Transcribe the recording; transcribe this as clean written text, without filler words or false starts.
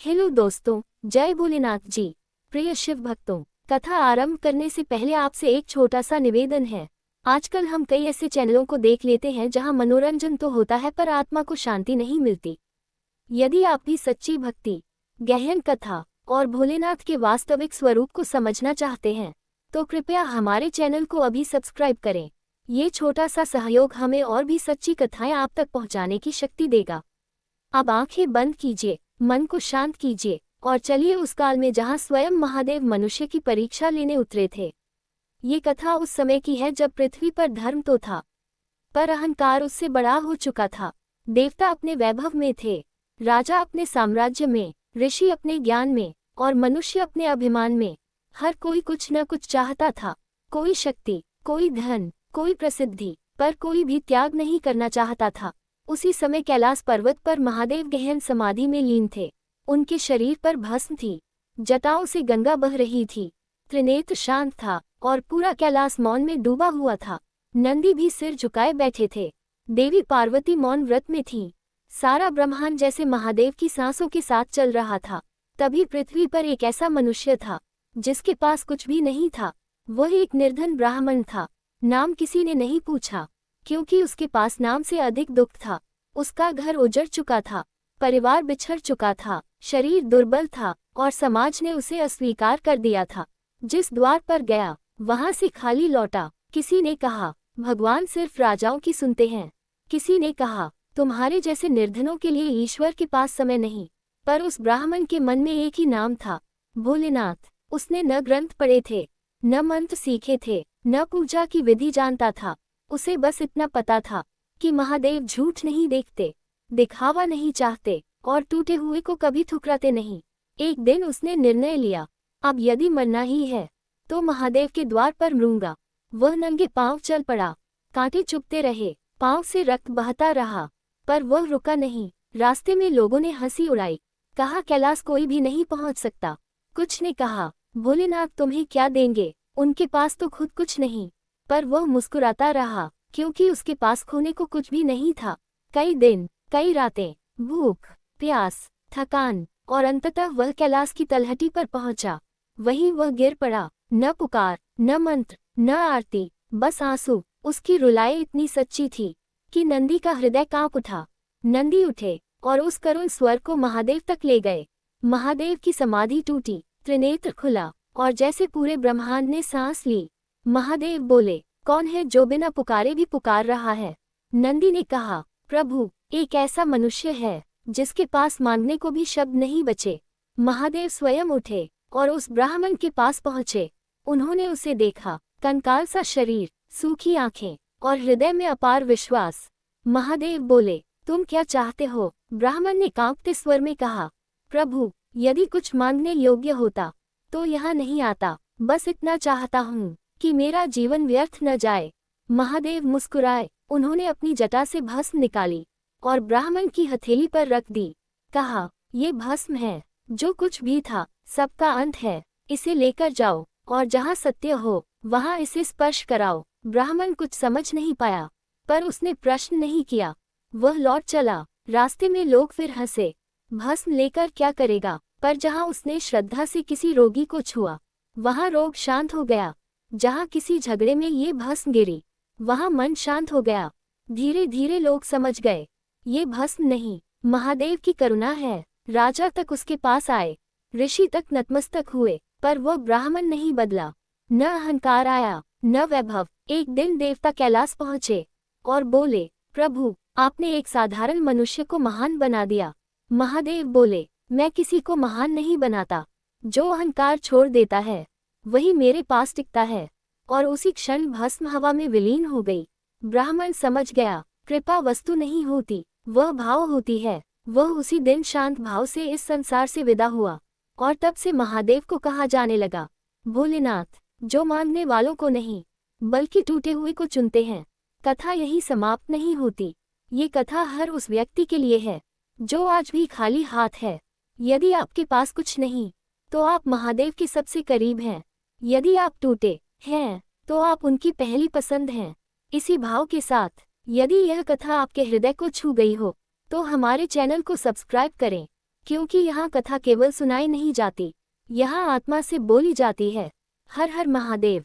Hello दोस्तों, जय भोलेनाथ जी। प्रिय शिव भक्तों, कथा आरंभ करने से पहले आपसे एक छोटा सा निवेदन है। आजकल हम कई ऐसे चैनलों को देख लेते हैं जहां मनोरंजन तो होता है पर आत्मा को शांति नहीं मिलती। यदि आप भी सच्ची भक्ति, गहन कथा और भोलेनाथ के वास्तविक स्वरूप को समझना चाहते हैं तो कृपया हमारे चैनल को अभी सब्सक्राइब करें। ये छोटा सा सहयोग हमें और भी सच्ची कथाएं आप तक पहुंचाने की शक्ति देगा। अब आंखें बंद कीजिए, मन को शांत कीजिए और चलिए उस काल में जहां स्वयं महादेव मनुष्य की परीक्षा लेने उतरे थे। ये कथा उस समय की है जब पृथ्वी पर धर्म तो था, पर अहंकार उससे बड़ा हो चुका था। देवता अपने वैभव में थे, राजा अपने साम्राज्य में, ऋषि अपने ज्ञान में और मनुष्य अपने अभिमान में। हर कोई कुछ न कुछ चाहता था, कोई शक्ति, कोई धन, कोई प्रसिद्धि, पर कोई भी त्याग नहीं करना चाहता था। उसी समय कैलाश पर्वत पर महादेव गहन समाधि में लीन थे। उनके शरीर पर भस्म थी, जटाओं से गंगा बह रही थी, त्रिनेत्र शांत था और पूरा कैलाश मौन में डूबा हुआ था। नंदी भी सिर झुकाए बैठे थे, देवी पार्वती मौन व्रत में थी। सारा ब्रह्मांड जैसे महादेव की सांसों के साथ चल रहा था। तभी पृथ्वी पर एक ऐसा मनुष्य था जिसके पास कुछ भी नहीं था। वह एक निर्धन ब्राह्मण था। नाम किसी ने नहीं पूछा, क्योंकि उसके पास नाम से अधिक दुख था। उसका घर उजड़ चुका था, परिवार बिछड़ चुका था, शरीर दुर्बल था और समाज ने उसे अस्वीकार कर दिया था। जिस द्वार पर गया वहां से खाली लौटा। किसी ने कहा, भगवान सिर्फ राजाओं की सुनते हैं। किसी ने कहा, तुम्हारे जैसे निर्धनों के लिए ईश्वर के पास समय नहीं। पर उस ब्राह्मण के मन में एक ही नाम था, भोलेनाथ। उसने न ग्रंथ पढ़े थे, न मंत्र सीखे थे, न पूजा की विधि जानता था। उसे बस इतना पता था कि महादेव झूठ नहीं देखते, दिखावा नहीं चाहते और टूटे हुए को कभी ठुकराते नहीं। एक दिन उसने निर्णय लिया, अब यदि मरना ही है तो महादेव के द्वार पर मरूंगा। वह नंगे पांव चल पड़ा। कांटे चुभते रहे, पांव से रक्त बहता रहा, पर वह रुका नहीं। रास्ते में लोगों ने हंसी उड़ाई, कहा कैलाश कोई भी नहीं पहुंच सकता। कुछ ने कहा, भोलेनाथ तुम्हें क्या देंगे, उनके पास तो खुद कुछ नहीं। पर वह मुस्कुराता रहा, क्योंकि उसके पास खोने को कुछ भी नहीं था। कई दिन, कई रातें, भूख, प्यास, थकान और अंततः वह कैलाश की तलहटी पर पहुंचा। वहीं वह गिर पड़ा। न पुकार, न मंत्र, न आरती, बस आंसू। उसकी रुलाई इतनी सच्ची थी कि नंदी का हृदय कांप उठा। नंदी उठे और उस करुण स्वर को महादेव तक ले गए। महादेव की समाधि टूटी, त्रिनेत्र खुला और जैसे पूरे ब्रह्मांड ने सांस ली। महादेव बोले, कौन है जो बिना पुकारे भी पुकार रहा है? नंदी ने कहा, प्रभु, एक ऐसा मनुष्य है जिसके पास मांगने को भी शब्द नहीं बचे। महादेव स्वयं उठे और उस ब्राह्मण के पास पहुंचे। उन्होंने उसे देखा, कंकाल सा शरीर, सूखी आंखें और हृदय में अपार विश्वास। महादेव बोले, तुम क्या चाहते हो? ब्राह्मण ने कांपते स्वर में कहा, प्रभु, यदि कुछ मांगने योग्य होता तो यहाँ नहीं आता। बस इतना चाहता हूँ कि मेरा जीवन व्यर्थ न जाए। महादेव मुस्कुराए। उन्होंने अपनी जटा से भस्म निकाली और ब्राह्मण की हथेली पर रख दी। कहा, ये भस्म है, जो कुछ भी था सबका अंत है। इसे लेकर जाओ और जहाँ सत्य हो वहाँ इसे स्पर्श कराओ। ब्राह्मण कुछ समझ नहीं पाया, पर उसने प्रश्न नहीं किया। वह लौट चला। रास्ते में लोग फिर हंसे, भस्म लेकर क्या करेगा? पर जहाँ उसने श्रद्धा से किसी रोगी को छुआ वहाँ रोग शांत हो गया। जहाँ किसी झगड़े में ये भस्म गिरी वहाँ मन शांत हो गया। धीरे धीरे लोग समझ गए, ये भस्म नहीं, महादेव की करुणा है। राजा तक उसके पास आए, ऋषि तक नतमस्तक हुए, पर वह ब्राह्मण नहीं बदला। न अहंकार आया, न वैभव। एक दिन देवता कैलाश पहुँचे और बोले, प्रभु, आपने एक साधारण मनुष्य को महान बना दिया। महादेव बोले, मैं किसी को महान नहीं बनाता। जो अहंकार छोड़ देता है वही मेरे पास टिकता है। और उसी क्षण भस्म हवा में विलीन हो गई। ब्राह्मण समझ गया, कृपा वस्तु नहीं होती, वह भाव होती है। वह उसी दिन शांत भाव से इस संसार से विदा हुआ और तब से महादेव को कहा जाने लगा, भोलेनाथ, जो मांगने वालों को नहीं बल्कि टूटे हुए को चुनते हैं। कथा यही समाप्त नहीं होती। ये कथा हर उस व्यक्ति के लिए है जो आज भी खाली हाथ है। यदि आपके पास कुछ नहीं तो आप महादेव के सबसे करीब हैं। यदि आप टूटे हैं तो आप उनकी पहली पसंद हैं। इसी भाव के साथ, यदि यह कथा आपके हृदय को छू गई हो तो हमारे चैनल को सब्सक्राइब करें, क्योंकि यहाँ कथा केवल सुनाई नहीं जाती, यहाँ आत्मा से बोली जाती है। हर हर महादेव।